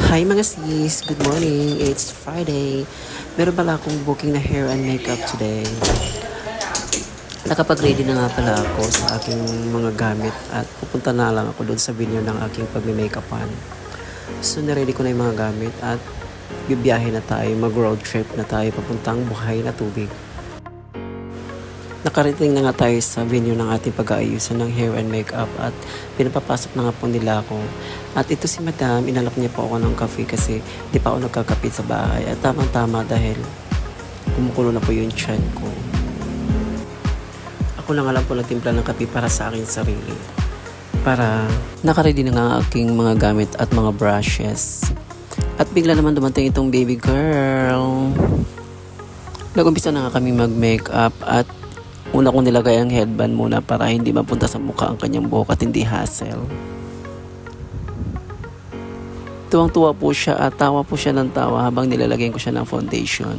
Hi mga sis! Good morning! It's Friday. Meron pala akong booking na hair and makeup today. Nakapag-ready na nga pala ako sa aking mga gamit at pupunta na lang ako doon sa venue ng aking pag-makeupan. So naready ko na yung mga gamit at bibiyahe na tayo, mag-road trip na tayo papuntang Buhay na Tubig. Nakarating na nga tayo sa venue ng ating pag-aayusan ng hair and makeup at pinapapasok na nga po nila ako. At ito si Madam, inalok niya po ako ng kape kasi di pa ako nagkakapit sa bahay. At tamang-tama dahil kumukulo na po yung tiyan ko. Ako na nga lang po nagtimpla ng kape para sa aking sarili. Para nakaready na nga ang aking mga gamit at mga brushes. At bigla naman dumating itong baby girl. Nag-umpisa na nga kami mag-makeup at una kong nilagay ang headband muna para hindi mapunta sa mukha ang kanyang buhok at hindi hassle. Tuwang-tuwa po siya at tawa po siya ng tawa habang nilalagyan ko siya ng foundation.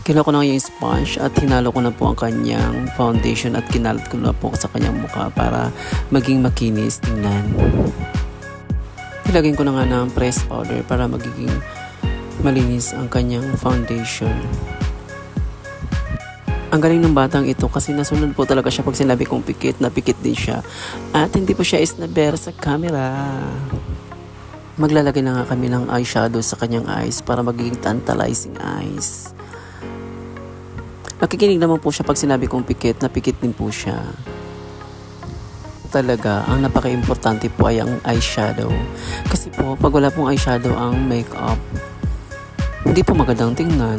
Kinuha ko na yung sponge at hinalo ko na po ang kanyang foundation at kinalat ko na po sa kanyang mukha para maging makinis tingnan. Nilagyan ko na nga ng press powder para magiging malinis ang kanyang foundation. Ang galing ng batang ito kasi nasunod po talaga siya pag sinabi kong pikit, na pikit din siya. At hindi po siya isnaber sa camera. Maglalagay na nga kami ng eyeshadow sa kanyang eyes para magiging tantalizing eyes. Nakikinig naman po siya pag sinabi kong pikit, na pikit din po siya. Talaga, ang napaka-importante po ay ang eyeshadow. Kasi po, pag wala pong eyeshadow ang makeup, hindi po magandang tingnan.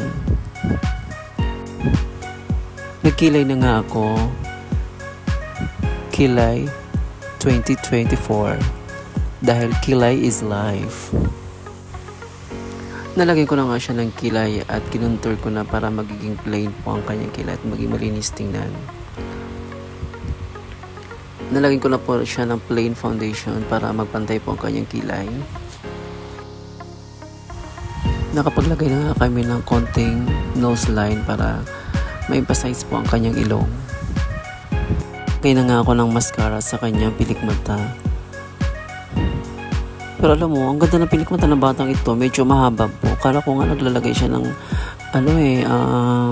Nagkilay na nga ako. Kilay 2024. Dahil kilay is life. Nalagyan ko na nga siya ng kilay at kinuntur ko na para magiging plain po ang kanyang kilay at maging malinis tingnan. Nalagyan ko na po siya ng plain foundation para magpantay po ang kanyang kilay. Nakapaglagay na nga kami ng konting nose line para ma-emphasize po ang kanyang ilong. Kaya na nga ako ng mascara sa kanyang pilik mata. Pero alam mo, ang ganda ng pilik mata ng batang ito, medyo mahaba po. Kala ko nga naglalagay siya ng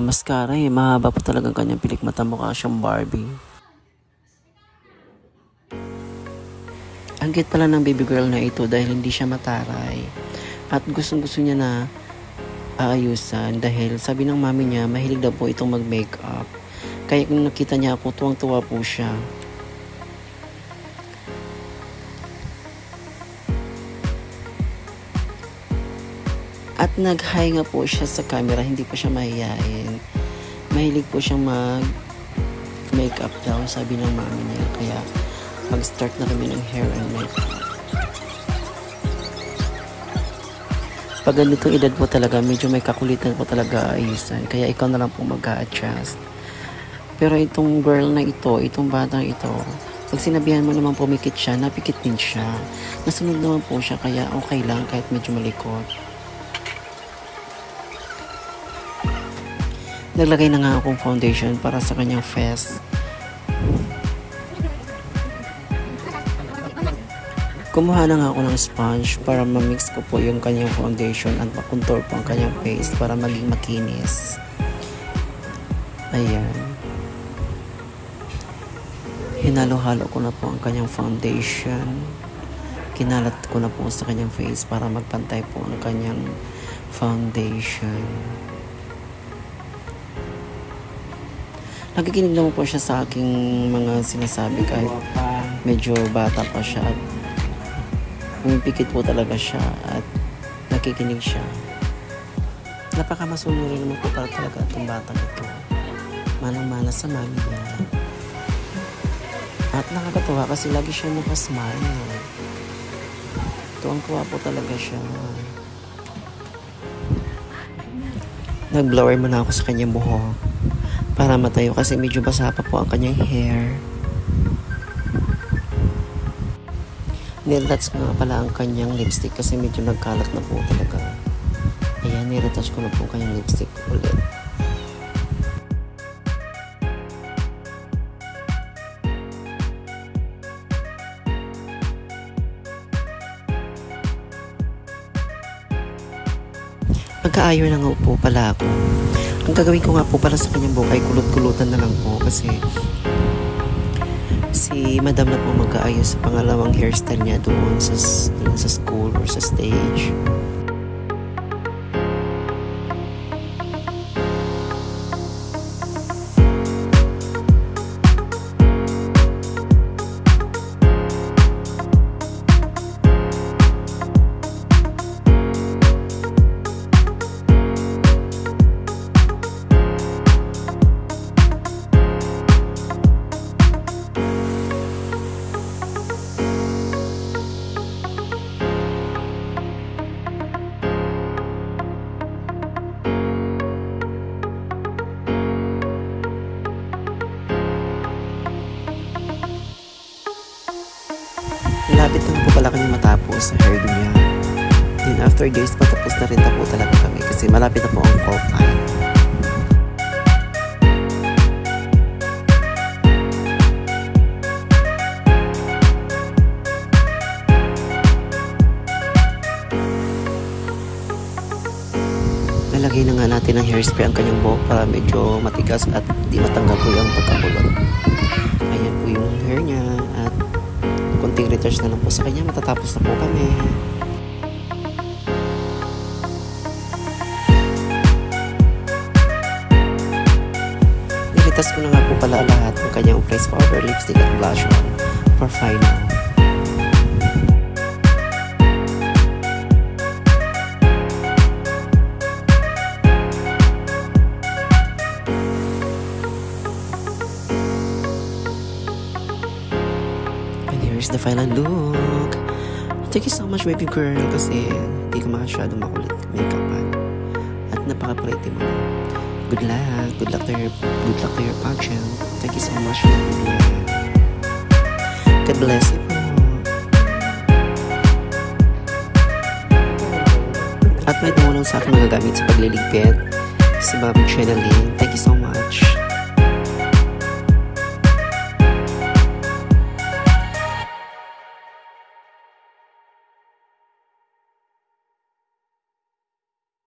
mascara eh. Mahaba po talaga ang kanyang pilik mata, mukha siyang Barbie. Ang cute pala ng baby girl na ito dahil hindi siya mataray. At gustong-gusto niya na aayusan dahil sabi ng mami niya mahilig daw po itong mag-makeup. Kaya kung nakita niya ako, tuwang-tuwa po siya. At nag-hi nga po siya sa camera, hindi po siya mahihain. Mahilig po siyang mag-makeup daw, sabi ng mami niya. Kaya mag-start na kami ng hair and makeup. Pag ganitong edad po talaga, medyo may kakulitan po talaga ayusan. Kaya ikaw na lang po mag-a-adjust. Pero itong girl na ito, itong batang ito, pag sinabihan mo naman pumikit siya, napikit din siya. Nasunod naman po siya, kaya okay lang kahit medyo malikot. Naglagay na nga akong foundation para sa kanyang face. Kumuha na nga ako ng sponge para ma-mix ko po yung kanyang foundation at makontour po ang kanyang face para maging makinis. Ayan. Hinalo-halo ko na po ang kanyang foundation. Kinalat ko na po sa kanyang face para magpantay po ang kanyang foundation. Nakikinig naman po siya sa aking mga sinasabi kahit medyo bata pa siya at pumipikit po talaga siya at nakikinig siya. Napaka-masunurin naman po talaga itong batang ito. Manang-mana sa mami niya. At nakakatuwa kasi lagi siya nakasmile. Tuwang-tuwa po talaga siya. Nag-blower muna ako sa kanyang buhok para matayo kasi medyo basa pa po ang kanyang hair. Niretouch ko nga pala ang kanyang lipstick kasi medyo nagkalat na po talaga. Ayan, niretouch ko na po kanyang lipstick ulit. Magka-ayon na nga po pala ako. Ang gagawin ko nga po para sa kanyang buhok ay kulot-kulutan na lang po kasi si madam na po magkaayos sa pangalawang hairstyle niya doon sa school or sa stage. Malapit na po pala kami matapos sa hairdo niya. Then after days, patapos na rin na po talaga kami kasi malapit na po ang call time. Nalagay na nga natin ang hairspray ang kanyang buhok para medyo matigas at di matanggal po yung pagkapulot. Ayan po yung hair niya at konting retouch na lang po sa kanya, matatapos na po kami. Nilitas ko na nga po pala lahat ng kanyang face powder, lipstick at blush on for final. Here's the final look. Thank you so much, baby girl, kasi hindi ka masyado makulit make-upan. At napaka-pretty mo. Good luck. Good luck to your pageant. Thank you so much, baby. God bless you po. At may tumulong sa akin magagamit sa pagliligpit sa Bobby Channeling. Thank you so much.